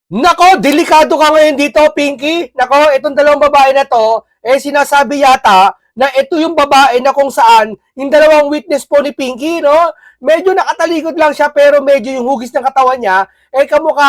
Nako, delikado ka ngayon dito, Pinky. Nako, itong dalawang babae na to, sinasabi yata na ito yung babae na kung saan yung dalawang witness po ni Pinky, no? Medyo nakatalikod lang siya pero medyo yung hugis ng katawan niya, kamukha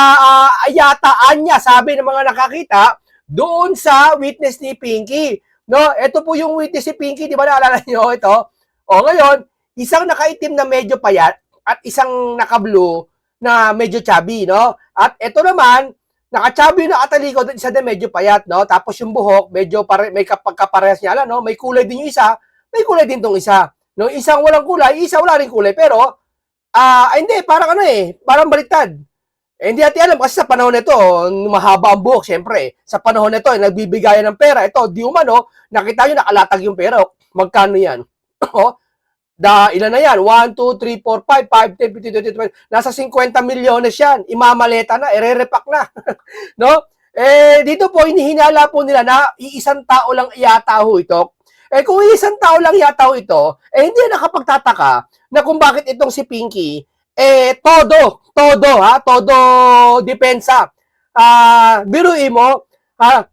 ayataan niya, sabi ng mga nakakita, doon sa witness ni Pinky. No, ito po yung witness ni Pinky, di ba naalala niyo ito? O ngayon, isang nakaitim na medyo payat at isang naka-blue na medyo chubby, no? At ito naman, naka-chubby na katalikod, isa din medyo payat, no? Tapos yung buhok, medyo may pagkaparehas niya, no? May kulay din yung isa, may kulay din tong isa. No, isang walang kulay, isa wala rin kulay, pero hindi, parang parang baliktad. Hindi natin alam kasi sa panahon nito, mahaba ang buhok, syempre. Sa panahon nito, nagbibigayan ng pera. Ito, di umano, nakita nyo nakalatag yung pera. Magkano yan? Ilan na yan? 1, 2, 3, 4, 5, 5, 10, 15, 20, 20. Nasa 50 milyones yan. Imamaleta na, ire-repack na. No? Dito po, hinihinala po nila na iisang tao lang yata ho ito. Kung isang tao lang yata ho ito, hindi na nakapagtataka na kung bakit itong si Pinky, todo depensa. Biruin mo,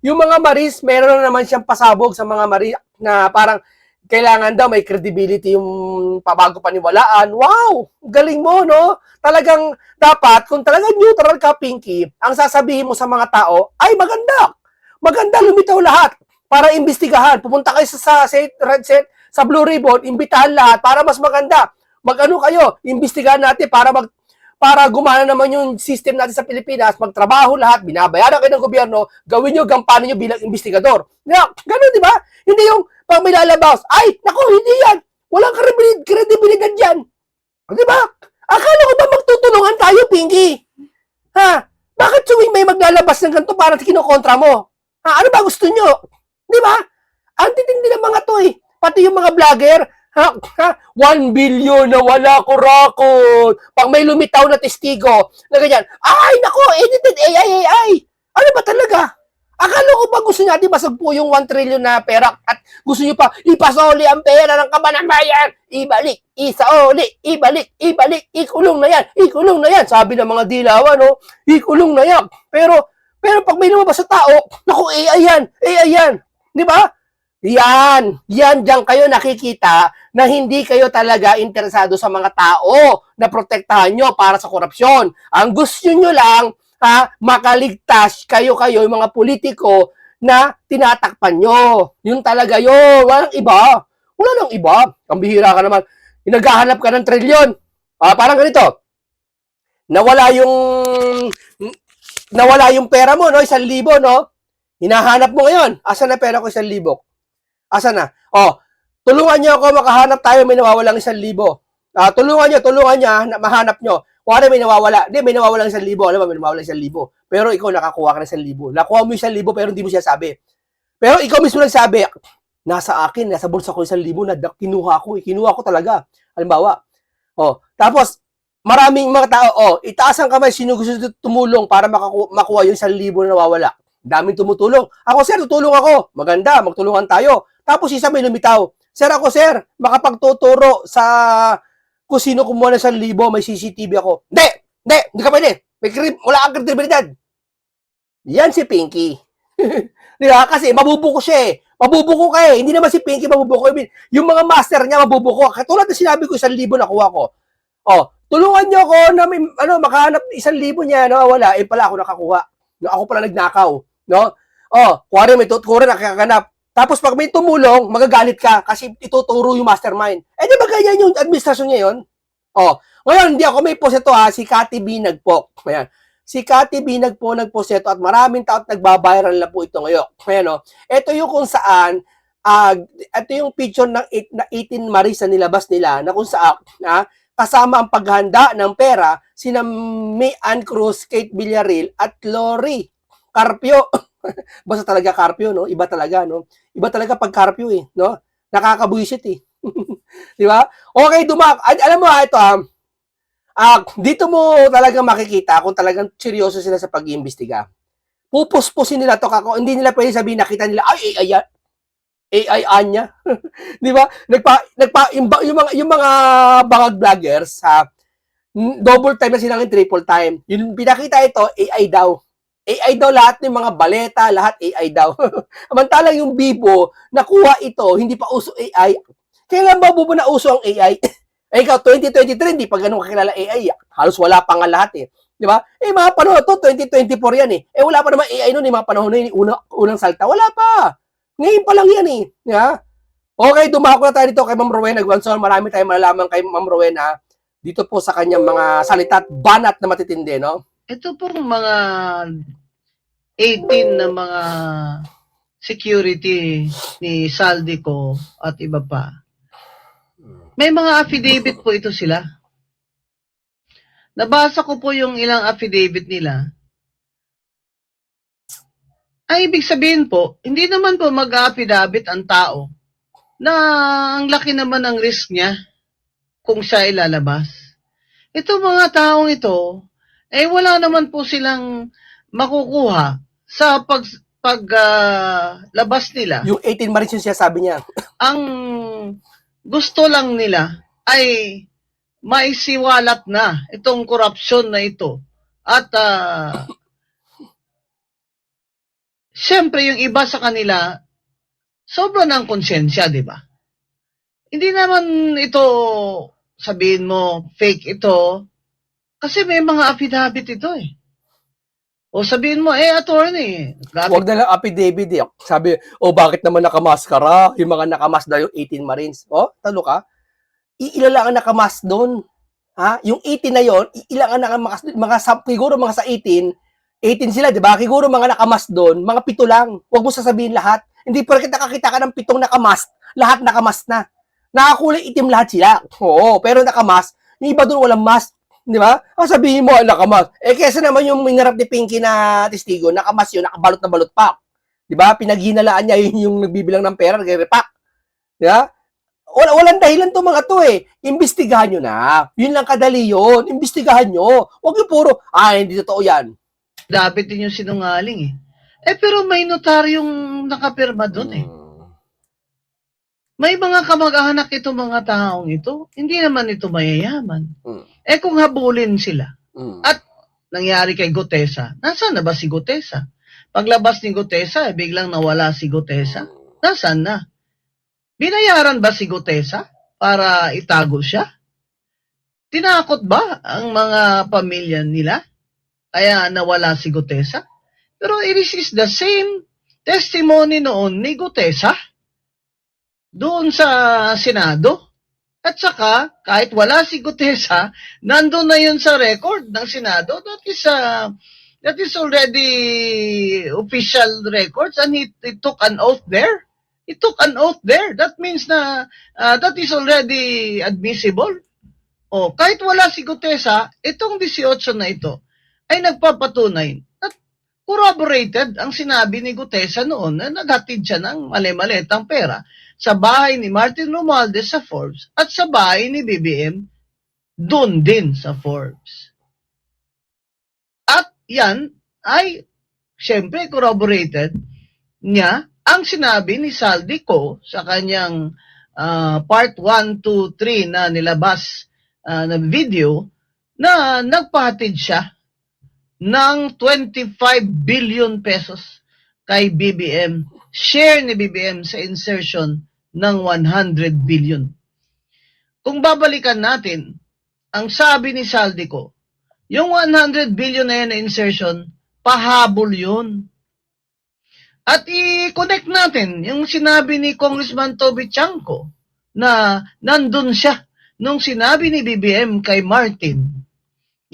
yung mga maris, meron na naman siyang pasabog sa mga maris na parang kailangan daw may credibility yung pabago paniwalaan. Wow! Galing mo, no? Talagang dapat, kung talagang neutral ka, Pinky, ang sasabihin mo sa mga tao, ay maganda. Maganda, lumitaw lahat para imbestigahan. Pupunta kayo sa red set, sa Blue Ribbon, imbitahan lahat para mas maganda. Mag-ano kayo, imbestigahan natin para gumana naman yung system natin sa Pilipinas, magtrabaho lahat, binabayaran kayo ng gobyerno, gawin nyo, gampanin nyo bilang investigador. Ganun, di ba? Hindi yung pag may lalabas, ay, naku, hindi yan. Walang kredibilidad yan. Di ba? Akala ko ba magtutulungan tayo, Pinky? Ha? Bakit tuwing may maglalabas ng ganito parang kinokontra mo? Ha? Ano ba gusto nyo? Di ba? Ang titindi ng mga to eh. Pati yung mga vlogger, 1 billion na wala kurakot. Pag may lumitaw na testigo, na ganyan, ay, naku, edited AI. Ano ba talaga? Akala ko ba gusto natin masagpo yung 1 trillion na pera at gusto nyo pa ipasoli ang pera ng kabanamayan. Ibalik, isaoli, ibalik, ikulong na yan. Sabi ng mga dilawan, no? Ikulong na yan. Pero pag may lumabas sa tao, naku, AI yan. Di ba? Diyan kayo nakikita na hindi kayo talaga interesado sa mga tao na protektahan nyo para sa korupsyon. Ang gusto nyo lang, makaligtas kayo, yung mga politiko na tinatakpan nyo. Yun talaga yun. Walang iba. Wala nang iba. Ang bihira ka naman. Naghahanap ka ng trilyon. Parang ganito. Nawala yung pera mo, no? 1,000, no? Hinahanap mo ngayon. Asan na pera ko 1,000? Asan na? Tulungan niyo ako makahanap tayo, may nawawalang 1,000. Tulungan niya na mahanap niyo. Kuwari may nawawala. Hindi, may nawawalang 1,000. Alam mo, may nawawalang 1,000. Pero ikaw nakakuha ka ng 1,000. Nakuha mo yung 1,000 pero hindi mo siya sabi. Pero ikaw mismo nagsabi, nasa bulsa ko yung 1,000 na kinuha ko. Kinuha ko talaga. Halimbawa. Tapos, maraming mga tao, itaas ang kamay, sino gusto tumulong para makuha yung 1,000 na nawawala. Daming tumutulong. Ako, sir, tutulong ako. Maganda, magtulungan tayo. Tapos isa may lumitaw. Sir, makapagtuturo sa kung sino kumuha ng 1,000, may CCTV ako. Hindi ka pwede. Wala kang kredibilidad. Yan si Pinky. Di ba? Kasi mabubuko siya eh. Mabubuko ka eh. Hindi naman si Pinky mabubuko. Yung mga master niya mabubuko. Katulad na sinabi ko, 1,000 nakuha ko. Tulungan niyo ako na makahanap 1,000 niya. Wala. Pala ako nakakuha. Ako pala nagnakaw. No? Kuwari may tuturo nakakanap. Tapos pag may tumulong, magagalit ka kasi ituturo yung mastermind. Di ba ganyan yung administrasyon niya yun? Ngayon, hindi ako may post ito si Cathy Binag po. Ayan. Si Cathy Binag po nag-post ito at maraming tao nagbabiral na po ito ngayon. Ayan, ito yung kung saan, ito yung picture ng 18 Maris na nilabas nila na kung saan, kasama ang paghanda ng pera sina May Ann Cruz, Kate Villarreal at Lori Carpio. Basta talaga Carpio, no? Iba talaga, no? Iba talaga pag Carpio, no? Nakakabuisit, Di ba? Okay, alam mo, ito, dito mo talaga makikita kung talagang seryoso sila sa pag-iimbestiga. Pupuspusin nila to kako. Hindi nila pwede sabihin, nakita nila, AI Anya. Di ba? Yung mga bangag vloggers, double time na silang triple time. Yung pinakita ito, AI daw. AI daw lahat ng mga baleta, lahat AI daw. Samantalang yung Bibo, nakuha ito, hindi pa uso AI. Kailan ba bubo na uso ang AI? Eh, ikaw, 2023, hindi pa ganun kakilala AI. Halos wala pa nga lahat eh. Di ba? Eh, mga panahon to, 2024 yan eh. Eh, wala pa naman AI noon, eh, mga panahon na yun, unang salta. Wala pa. Ngayon pa lang yan eh. Di ba? Okay, dumako na tayo dito kay Ma'am Rowena Guanzon. Marami tayong malalaman kay Ma'am Rowena dito po sa kanyang mga salita at banat na matitindi, no? Ito pong mga 18 na mga security ni Saldico at iba pa. May mga affidavit po ito sila. Nabasa ko po yung ilang affidavit nila. Ay, ibig sabihin po, hindi naman po mag-affidavit ang tao na ang laki naman ng risk niya kung siya ilalabas. Ito mga taong ito, eh wala naman po silang makukuha sa labas nila. Yung 18 Marines yung siya sabi niya. Ang gusto lang nila ay maisiwalat na itong korupsyon na ito. At siyempre yung iba sa kanila, sobra ng konsensya, di ba? Hindi naman ito, sabihin mo, fake ito, kasi may mga affidavit ito eh. O sabihin mo, attorney. Huwag na lang affidavit eh. Sabi, bakit naman nakamaskara? Yung mga nakamas daw yung 18 Marines. Talo ka? Ilan lang ang nakamas doon. Ha? Yung 18 na yon, ilan ang nakamas doon. Siguro mga sa 18, 18 sila, di ba? Siguro mga nakamas doon, mga 7 lang. Huwag mo sasabihin lahat. Hindi porket nakakita ka ng 7 nakamas, lahat nakamas na. Nakakulay itim lahat sila. Oo, pero nakamas, yung iba doon walang mask. Di ba? Sabihin mo, nakamas. Kesa naman yung minarap ni Pinky na testigo, nakamas yun, nakabalot na balot pa. Di ba? Pinaghinalaan niya yung nagbibilang ng pera, nagre-repack. Di ba? Walang dahilan to mga to eh. Imbestigahan nyo na. Yun lang kadali yun. Imbestigahan nyo. Huwag yung puro, hindi totoo yan. Dapat din yung sinungaling eh. Pero may notaryong nakapirma doon eh. May mga kamag-anak ito mga taong ito. Hindi naman ito mayayaman. Kung habulin sila. At nangyari kay Gutesa, nasaan na ba si Gutesa? Paglabas ni Gutesa, biglang nawala si Gutesa. Nasaan na? Binayaran ba si Gutesa para itago siya? Tinakot ba ang mga pamilya nila? Kaya nawala si Gutesa? Pero it is the same testimony noon ni Gutesa doon sa Senado. At saka, kahit wala si Gutesa, nandun na yun sa record ng Senado. That is already official records and he took an oath there. He took an oath there. That means na that is already admissible. Kahit wala si Gutesa, itong 18 na ito ay nagpapatunay at corroborated ang sinabi ni Gutesa noon na naghatid siya ng mali-malitang pera sa bahay ni Martin Romualdez sa Forbes at sa bahay ni BBM doon din sa Forbes. At yan ay siyempre corroborated niya ang sinabi ni Saldico sa kanyang part 1, 2, 3 na nilabas na video na nagpahatid siya ng 25 billion pesos kay BBM. Share ni BBM sa insertion ng 100 billion. Kung babalikan natin, ang sabi ni Saldico, yung 100 billion na yan na insertion, pahabol yun. At i-connect natin yung sinabi ni Congressman Toby Chanco na nandun siya nung sinabi ni BBM kay Martin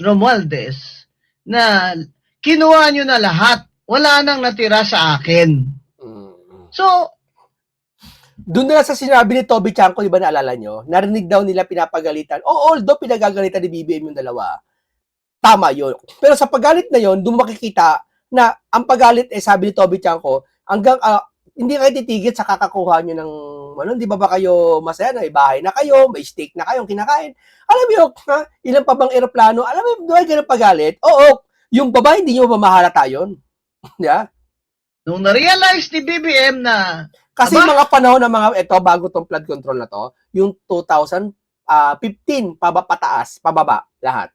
Romualdez na kinuha nyo na lahat, wala nang natira sa akin. So, doon na sa sinabi ni Toby Chanco, di ba naalala nyo? Narinig daw nila pinapagalitan. Although pinagagalitan ni BBM yung dalawa, tama yun. Pero sa paggalit na yun, doon makikita na ang paggalit, sabi ni Toby Chanco, hanggang hindi kayo titigit sa kakakuha nyo ng, di ba kayo masaya na, may bahay na kayo, may steak na kayong kinakain. Alam mo yun, ilan pa bang eroplano? Alam mo, doon ganun paggalit? Yung babae, hindi nyo ba mahalata yun? Yeah? Nung na-realize ni BBM na kasi mga panahon ng mga, ito, bago tong flood control na to, yung 2015, pataas, pababa, lahat.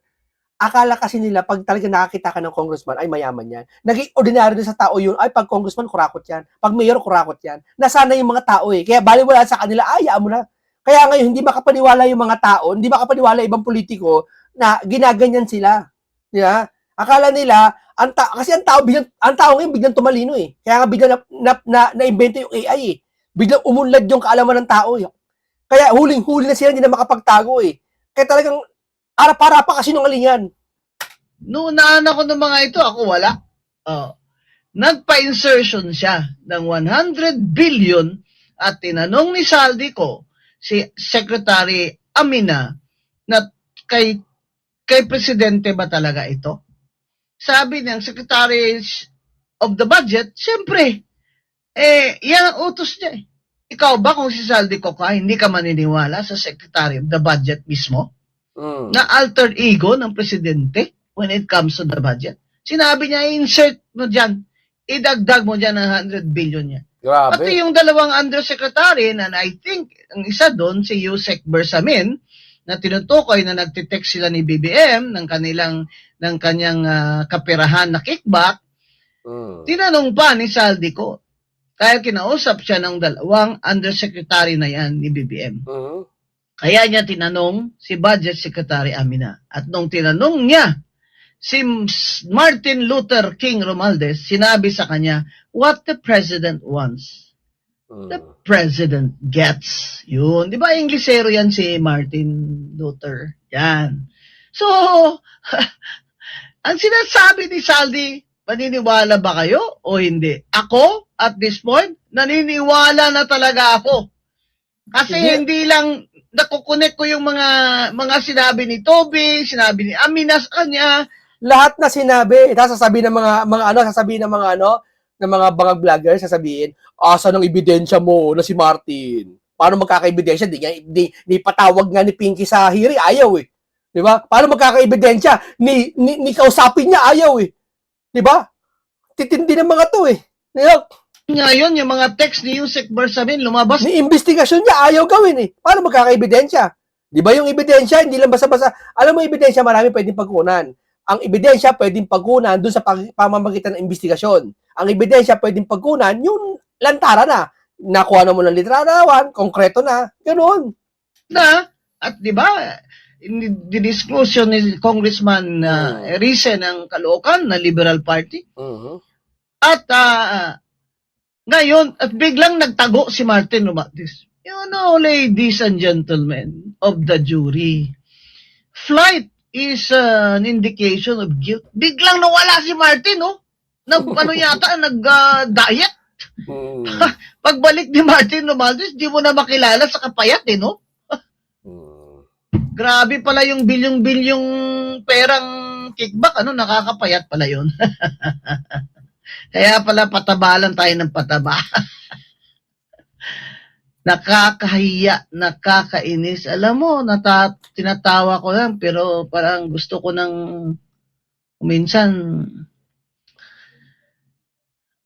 akala kasi nila pag talaga nakakita ka ng congressman, ay mayaman yan. Naging ordinary na sa tao yun, ay pag congressman, kurakot yan. Pag mayor, kurakot yan. Nasana yung mga tao eh. Kaya baliwala sa kanila, ayaan mo na. Kaya ngayon, hindi makapaniwala yung mga tao, hindi makapaniwala ibang politiko na ginaganyan sila. Yeah? Akala nila, kasi ang tao ngayon biglang tumalino eh. Kaya nga biglang na-invento yung AI eh. Biglang umunlad yung kaalaman ng tao eh. Kaya huling-huli na sila, hindi na makapagtago eh. Kaya talagang para kasi nungalingan. Noon ako ng mga ito, ako wala. Nagpa-insertion siya ng 100 billion at tinanong ni Saldico si Secretary Amina na kay presidente ba talaga ito? Sabi ng Secretary of the Budget, siyempre, yan ang utos niya eh. Ikaw ba kung si Saldico ka, hindi ka maniniwala sa Secretary of the Budget mismo? Na alter ego ng presidente when it comes to the budget? Sinabi niya, insert mo dyan. Idagdag mo dyan ang 100 billion niya. Grabe. Pati yung dalawang undersecretary, na I think, ang isa doon, si Yusek Bersamin, na tinutukoy na nagtitext sila ni BBM ng kanyang kapirahan na kickback, tinanong pa ni Saldico. Kaya kinausap siya ng dalawang undersecretary na yan ni BBM. Kaya niya tinanong si Budget Secretary Amina. At nung tinanong niya si Martin Luther King Romualdez, sinabi sa kanya, what the president wants, the president gets. Yun. Di ba Inglesero yan si Martin Luther? Yan. So, ang sinasabi ni Saldi, maniniwala ba kayo o hindi? Ako, at this point, naniniwala na talaga ako. Kasi hindi lang nakukunik ko yung mga sinabi ni Toby, sinabi ni Amina sa kanya. Lahat na sinabi, sasabihin ng mga bangag vlogger, sasabihin, asa ng ebidensya mo na si Martin? Paano magkakaebidensya? Di patawag nga ni Pinky sa hearing, ayaw eh. Di ba? Paano magkakaebidensya? Ni kausapin niya, ayaw eh. Di ba? Titindi ng mga to eh. Ngayon, yung mga text ni Yusek Bersamin lumabas. Ni investigasyon niya, ayaw gawin eh. Paano magkakaebidensya? Di ba yung ebidensya, hindi lang basta-basta. Alam mo, ebidensya, marami pwedeng pagkunan. Ang ebidensya pwedeng pagkunan dun sa pamamagitan ng investigasyon. Ang ebidensya pwedeng pagkunan yung lantara na. Nakuha na mo ng literarawan, konkreto na, ganoon. At di ba, didisclose yun ni Congressman Rize ng Caloocan na Liberal Party. At ngayon, at biglang nagtago si Martin Romualdez. You know, ladies and gentlemen of the jury, flight is an indication of guilt. Biglang nawala si Martin, no? Nag-diet. Pagbalik ni Martin Romualdez, di mo na makilala sa kapayat, no? Grabe pala yung bilyong-bilyong perang kickback, nakakapayat pala yun. Kaya pala patabalan tayo ng pataba. Nakakahiya, nakakainis. Alam mo, tinatawa ko lang, pero parang gusto ko nang minsan,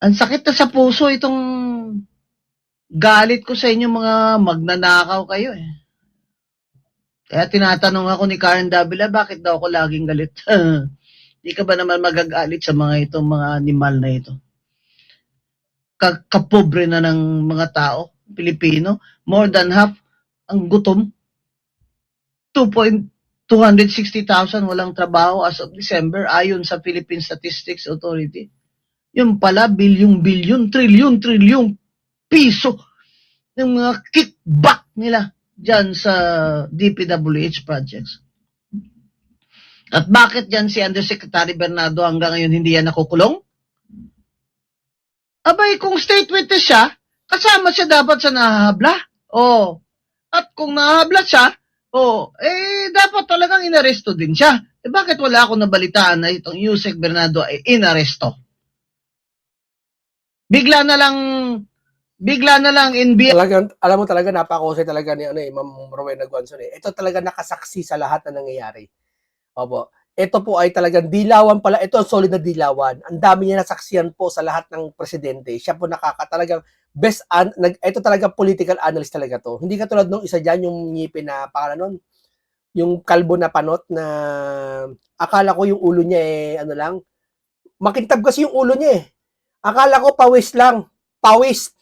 ang sakit na sa puso itong galit ko sa inyo mga magnanakaw kayo eh. Kaya tinatanong ako ni Karen Davila, bakit daw ako laging galit? Di ka ba naman magagalit sa mga itong mga animal na ito? Kapobre na ng mga tao, Pilipino. More than half ang gutom. 260,000 walang trabaho as of December ayon sa Philippine Statistics Authority. Yung pala, bilyon-bilyon, trilyon piso ng mga kickback nila dyan sa DPWH projects. At bakit yan si Undersecretary Bernardo hanggang ngayon hindi yan nakukulong? Abay, kung state witness siya, kasama siya dapat sa nahahabla. At kung nahahabla siya, dapat talagang inaresto din siya. Bakit wala akong nabalitaan na itong Yusek Bernardo ay inaresto? Bigla na lang Talagang, alam mo talaga, napakosay talaga ni Ma'am Rowena Guanzon eh. Ito talaga nakasaksi sa lahat na nangyayari. Opo. Ito po ay talagang dilawan pala. Ito ang solid na dilawan. Ang dami niya nasaksiyan po sa lahat ng presidente. Siya po talagang ito talaga political analyst talaga to. Hindi katulad nung isa dyan, yung ngipin na pangalan nun. yung kalbo na panot na akala ko yung ulo niya ano lang, makintab kasi yung ulo niya eh. Akala ko pawis lang. Pawis.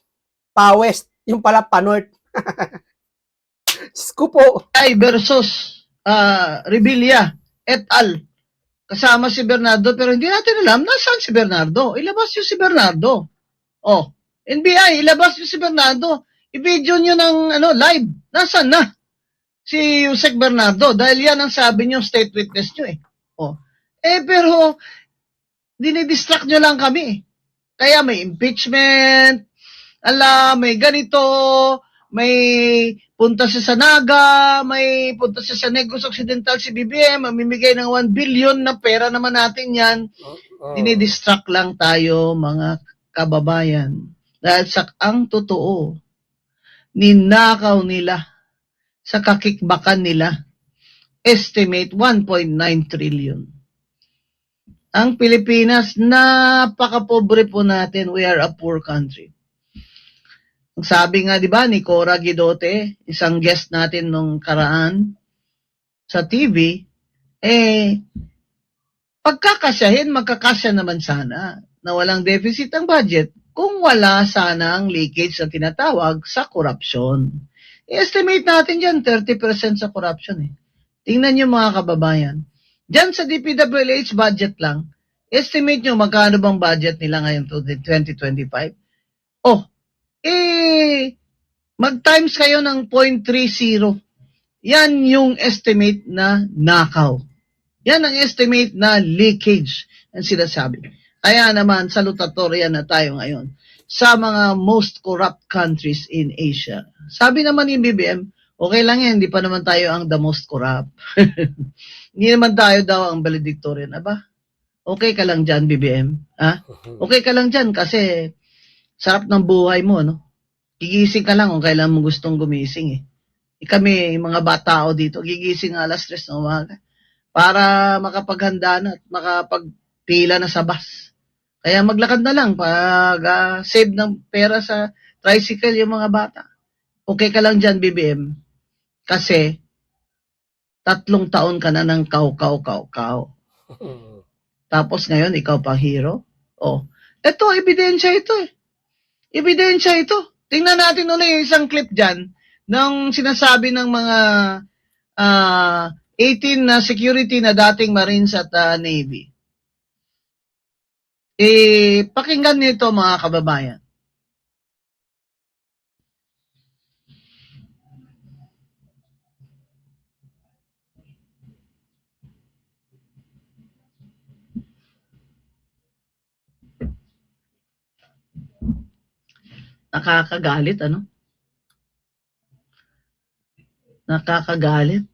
Yung pala panort. Diyos ko po. Ay versus Revilla et al. Kasama si Bernardo pero hindi natin alam nasaan si Bernardo. Ilabas yung si Bernardo. Oh, NBI, ilabas yung si Bernardo. I-video nyo ng live. Nasaan na? Si Yusek Bernardo. Dahil yan ang sabi nyo, state witness nyo eh. Oh. Pero, dinidistract nyo lang kami. Kaya may impeachment, may ganito, may punta sa Sanaga, may punta sa Negros Occidental si BBM, mamimigay ng 1 billion na pera naman natin yan. Dinidistract lang tayo, mga kababayan. Dahil ang totoo, ninakaw nila sa kakikbakan nila, estimate 1.9 trillion. Ang Pilipinas, napakapobre po natin. We are a poor country. Ang sabi nga, di ba, ni Cora Guidote, isang guest natin nung karaan sa TV, pagkakasyahin, magkakasya naman sana na walang deficit ang budget kung wala sanang leakage na tinatawag sa korupsyon. I-estimate natin dyan, 30% sa corruption eh. Tingnan nyo mga kababayan. Dyan sa DPWH budget lang, estimate nyo magkano bang budget nila ngayon to 2025? Mag-times kayo ng 0.30. Yan yung estimate na nakaw. Yan ang estimate na leakage ang sinasabi. Kaya naman, salutatorya na tayo ngayon sa mga most corrupt countries in Asia. Sabi naman ni BBM, okay lang yan, hindi pa naman tayo ang the most corrupt. Hindi naman tayo daw ang valedictorian. Aba, okay ka lang dyan, BBM. Ha? Okay ka lang dyan kasi sarap ng buhay mo, no? Gigising ka lang kung kailan mo gustong gumising, eh. Kami, mga batao dito, gigising alas 3 ng umaga para makapaghanda na at makapagpila na sa bus. Kaya maglakad na lang pag save ng pera sa tricycle yung mga bata. Okay ka lang dyan, BBM. Kasi 3 taon ka na ng kaw. Tapos ngayon, ikaw pa hero? Ito, ebidensya ito eh. Ebidensya ito. Tingnan natin ulit yung isang clip dyan ng sinasabi ng mga 18 na security na dating Marines at Navy. Pakinggan nito mga kababayan. Nakakagalit, ano? Nakakagalit.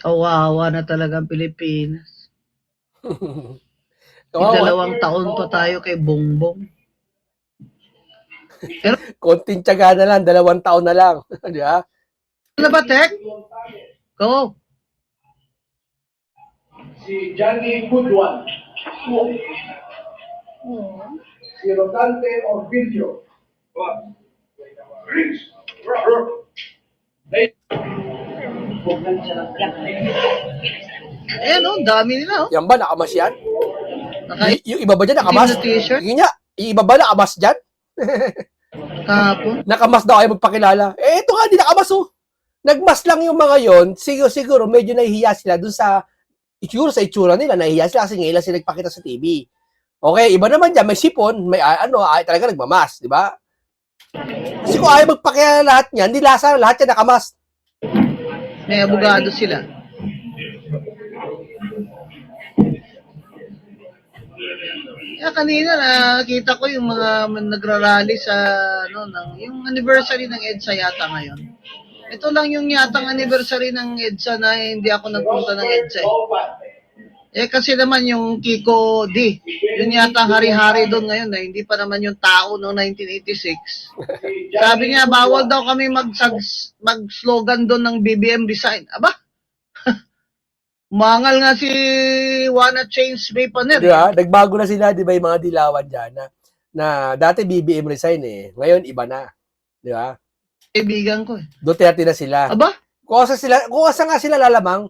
Kawawa na talaga ang Pilipinas. Dalawang taon pa tayo kay Bongbong. Pero, konting tiyaga na lang, 2 taon na lang. Di ba? Ano ba, Tek? Go. Si Johnny Goodwan. Si Rodante Orvillo. Ayan, dami nila, Yan ba, nakamas yan? Yung iba ba dyan, nakamas? Itim na t-shirt? Yung iba ba nakamas dyan? Kahapon. Nakamas daw kayo magpakilala. Ito nga, di nakamas oh. Nagmas lang yung mga yon. Siguro medyo nahihiya sila dun sa itsura nila. Nahihiya sila kasi ngayon sila nagpakita sa TV. Okay, iba naman dyan, may sipon, may talaga nagmamas, di ba? Kasi kung ayaw magpakilala lahat niyan, hindi lahat yan nakamas. May abogado sila. Kanina nakita ko yung mga nagrarally sa yung anniversary ng EDSA yata ngayon. Ito lang yung yatang anniversary ng EDSA na hindi ako nagpunta ng EDSA. Kasi naman yung Kiko D, yun yata hari-hari doon ngayon na hindi pa naman yung tao noong 1986. Sabi niya, bawal daw kami mag-slogan doon ng BBM resign. Aba, mangal nga si Wanna Change May Paner. Diba? Nagbago na sila, di ba, yung mga dilawan dyan na dati BBM resign eh. Ngayon, iba na. Di ba? Kaibigan ko eh. Duterte na sila. Aba? Kung asa nga sila lalamang.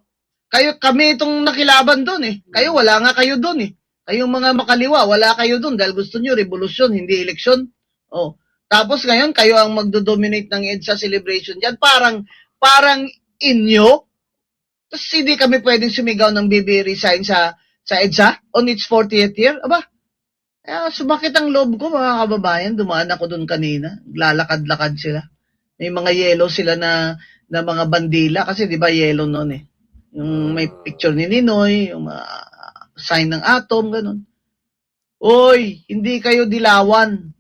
Kami itong nakilaban doon eh. Kayo, wala nga kayo doon eh. Kayong mga makaliwa, wala kayo doon dahil gusto nyo revolusyon, hindi eleksyon. Oh. Tapos ngayon, kayo ang magdo-dominate ng EDSA celebration dyan. Parang inyo. Tapos hindi kami pwedeng sumigaw ng BB resign sa EDSA on its 40th year. Aba, sumakit ang loob ko mga kababayan. Dumaan ako doon kanina. Lalakad-lakad sila. May mga yellow sila na mga bandila kasi di ba yellow noon eh. Yung may picture ni Ninoy, yung sign ng atom, ganun. Oy, hindi kayo dilawan.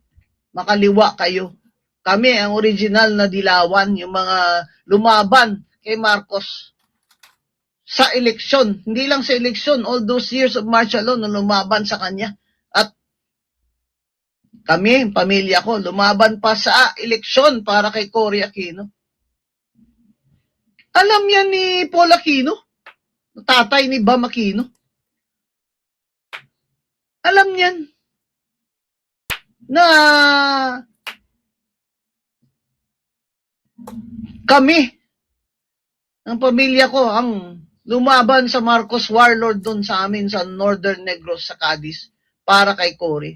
Makaliwa kayo. Kami ang original na dilawan, yung mga lumaban kay Marcos sa eleksyon. Hindi lang sa eleksyon, all those years of martial law na lumaban sa kanya. At kami, pamilya ko, lumaban pa sa eleksyon para kay Cory Aquino. Alam yan ni Paul Aquino, tatay ni Bam Aquino. Alam niyan na kami, ang pamilya ko, ang lumaban sa Marcos warlord doon sa amin sa Northern Negros sa Cadiz para kay Cory.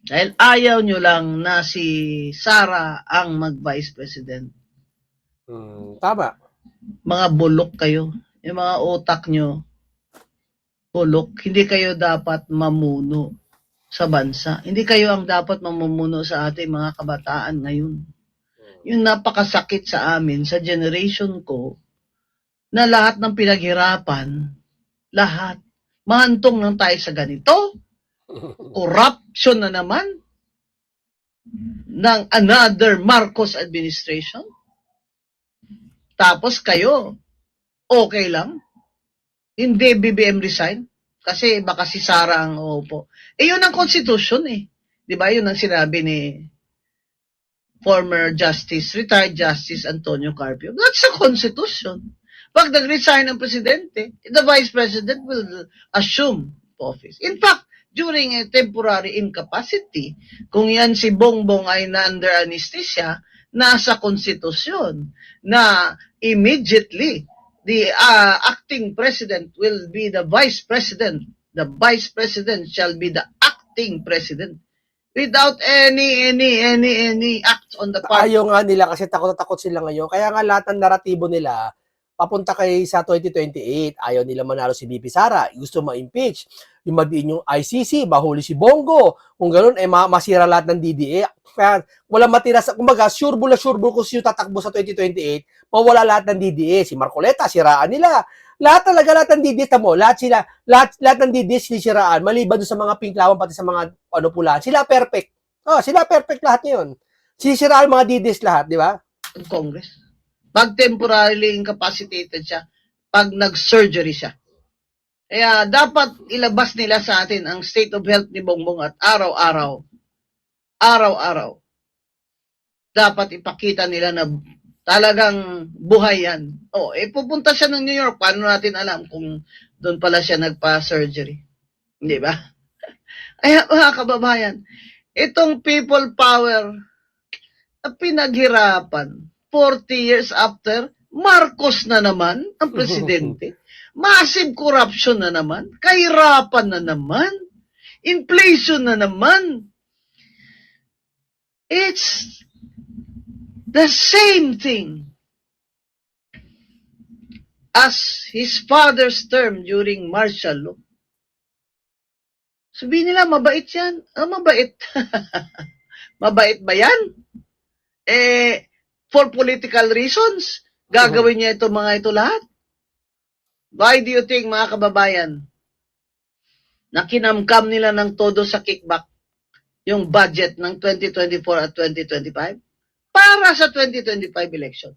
Dahil ayaw nyo lang na si Sara ang mag-vice president. Tama. Mga bulok kayo. Yung mga utak nyo, bulok. Hindi kayo dapat mamuno sa bansa. Hindi kayo ang dapat mamumuno sa ating mga kabataan ngayon. Yung napakasakit sa amin, sa generation ko, na lahat ng pinaghirapan, lahat, mahantong lang tayo sa ganito, corruption na naman, ng another Marcos administration. Tapos kayo, okay lang, hindi BBM resign, kasi baka si Sara ang uupo. Yun ang constitution eh. Di ba? Yun ang sinabi ni former Justice, retired Justice Antonio Carpio. That's a constitution. Pag nag-resign ang presidente, the vice president will assume office. In fact, during a temporary incapacity, kung yan si Bongbong ay na-under anesthesia, nasa konstitusyon na immediately the acting president will be the vice president. The vice president shall be the acting president without any act on the part. Ayaw nga nila kasi takot na takot sila ngayon. Kaya nga lahat ng naratibo nila papunta kay sa 2028. Ayaw nila manalo si BP Sara. Gusto ma-impeach. Yung madiin yung ICC, mahuli si Bongo. Kung ganoon, masira lahat ng DDA. Kaya wala matira sa, kumbaga, sure bull kung sino tatakbo sa 2028, mawala lahat ng DDA. Si Marcoleta, siraan nila. Lahat ng DDA, tamo, lahat ng DDA sinisiraan, maliban doon sa mga pinklawan, pati sa mga pulaan. Sila perfect. Sila perfect lahat ngayon. Sinisiraan mga DDS lahat, di ba? Congress. Pag temporarily incapacitated siya, pag nag-surgery siya. Kaya dapat ilabas nila sa atin ang state of health ni Bongbong at araw-araw, dapat ipakita nila na talagang buhay yan. Pupunta siya ng New York, paano natin alam kung doon pala siya nagpa-surgery? Hindi ba? Kaya mga kababayan, itong people power na pinaghirapan, 40 years after, Marcos na naman ang presidente. Massive corruption na naman. Kahirapan na naman. Inflation na naman. It's the same thing as his father's term during martial law. Sabihin nila, mabait yan. Mabait. Mabait ba yan? For political reasons, gagawin niya ito mga ito lahat. Why do you think, mga kababayan, na kinamkam nila ng todo sa kickback yung budget ng 2024 at 2025? Para sa 2025 election.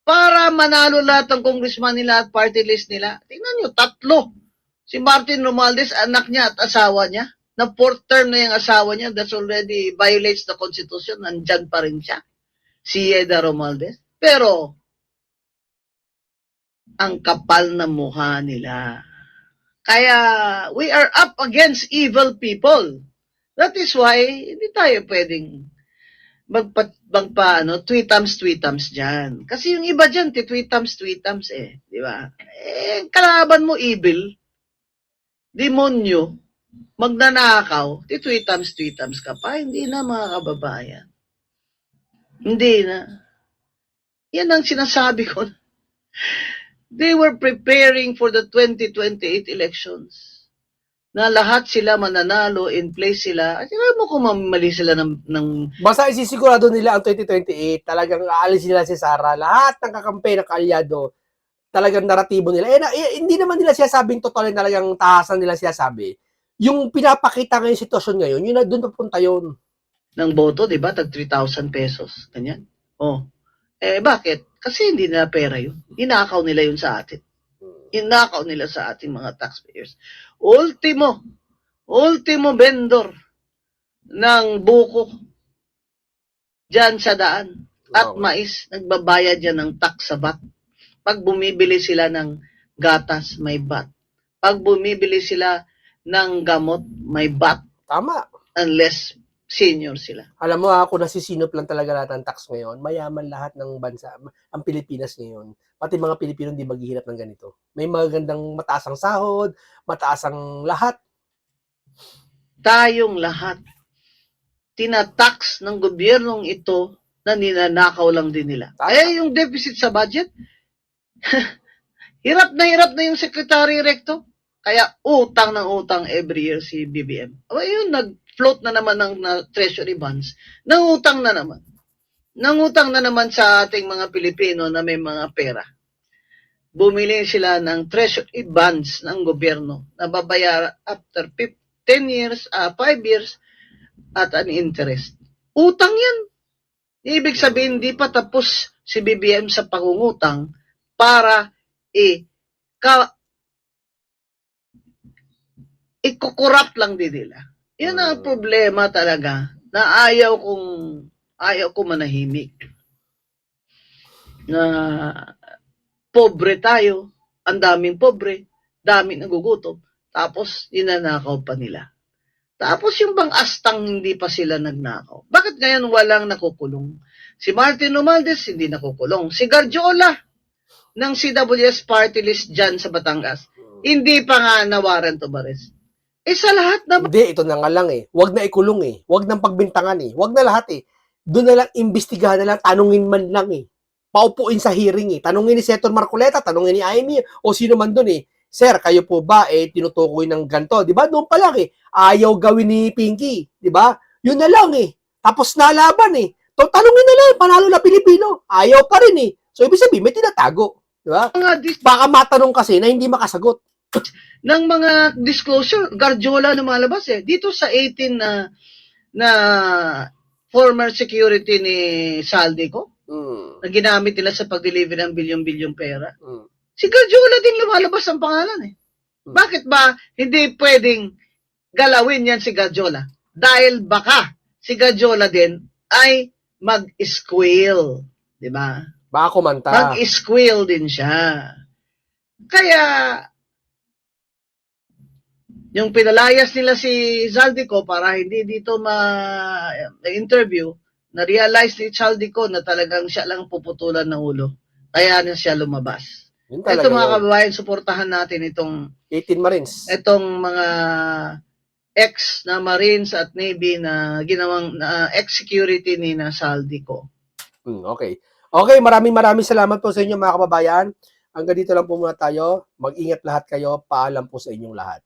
Para manalo lahat ng congressman nila at party list nila. Tingnan nyo, 3. Si Martin Romualdez, anak niya at asawa niya. Na 4th term na yung asawa niya, that's already violates the Constitution. Nandyan pa rin siya. Si Eda Romualdez. Pero, ang kapal na mukha nila. Kaya, we are up against evil people. That is why, hindi tayo pwedeng tweetams dyan. Kasi yung iba dyan, tweetams di ba? Kalaban mo evil, demonyo, magnanakaw, tweetams ka pa, hindi na mga kababayan. Hindi na. Yan ang sinasabi ko. They were preparing for the 2028 elections. Na lahat sila mananalo, in place sila. At sila mo kung mamali sila ng... Basta isisigurado nila ang 2028, talagang aalis nila si Sara. Lahat ng kakampi ng kaalyado, talagang naratibo nila. Hindi naman nila sinasabing totoo na talagang tahasan nila sinasabi. Yung pinapakita ngayong sitwasyon ngayon, yun na doon papunta yun. Ng boto, di ba? Tag 3,000 pesos. Ganyan. Oh. Bakit? Kasi hindi nila pera yun. Inakaw nila yun sa atin. Inakaw nila sa ating mga taxpayers. Ultimo vendor ng buko dyan sa daan at mais, nagbabayad yan ng tax sa VAT. Pag bumibili sila ng gatas, may VAT. Pag bumibili sila ng gamot, may VAT. Tama. Unless senior sila. Alam mo kung nasisinop lang talaga lahat ng tax ngayon, mayaman lahat ng bansa, ang Pilipinas ngayon. Pati mga Pilipino hindi maghihirap ng ganito. May magandang mataas ang sahod, mataas ang lahat. Tayong lahat, tinatax ng gobyernong ito na ninanakaw lang din nila. Yung deficit sa budget, hirap na yung Secretary Recto. Kaya utang ng utang every year si BBM. Yun, nag-float na naman ng treasury bonds. Nangutang na naman. Nangutang na naman sa ating mga Pilipino na may mga pera. Bumili sila ng treasury bonds ng gobyerno na babayaran after 10 years, 5 years at an interest. Utang yan. Ibig sabihin, hindi pa tapos si BBM sa pangungutang para ikukurap lang din nila. Yan ang problema talaga na ayaw ko manahimik. Na pobre tayo, ang daming pobre, daming nagugutom, tapos ninanakaw pa nila. Tapos yung bang astang hindi pa sila nagnakaw. Bakit ngayon walang nakukulong? Si Martin Romualdez hindi nakukulong. Si Garjola ng CWS party list dyan sa Batangas, hindi pa nga na-warrant of arrest. Sa lahat naman. Hindi, ito na nga lang Huwag na ikulong Huwag nang pagbintangan Huwag na lahat Doon na lang, imbestigahan na lang, tanungin man lang Paupuin sa hearing Tanungin ni Senator Marcoleta, tanungin ni Amy, o sino man doon Sir, kayo po ba tinutukoy ng ganto? Di ba? Doon pa lang Ayaw gawin ni Pinky. Di ba? Yun na lang Tapos nalaban Tanungin na lang, panalo na Pilipino. Ayaw pa rin So, ibig sabihin, may tinatago. Di ba? Baka matanong kasi na hindi makasagot. Ng mga disclosure, Garjola lumalabas Dito sa 18 na former security ni Saldico, na ginamit nila sa pag-deliver ng bilyon-bilyong pera. Si Garjola din lumalabas ang pangalan Bakit ba hindi pwedeng galawin yan si Garjola? Dahil baka si Garjola din ay mag-squeal. Di ba? Baka kumanta. Mag-squeal din siya. Kaya, yung pinalayas nila si Zaldico para hindi dito ma-interview, na-realize ni Zaldico na talagang siya lang puputulan ng ulo. Kaya na siya lumabas. Ito mga kababayan, suportahan natin itong 18 Marines. Itong mga ex na Marines at Navy na ginawang ex-security ni Zaldico. Okay. Okay, maraming salamat po sa inyo mga kababayan. Hanggang dito lang po muna tayo. Mag-ingat lahat kayo. Paalam po sa inyong lahat.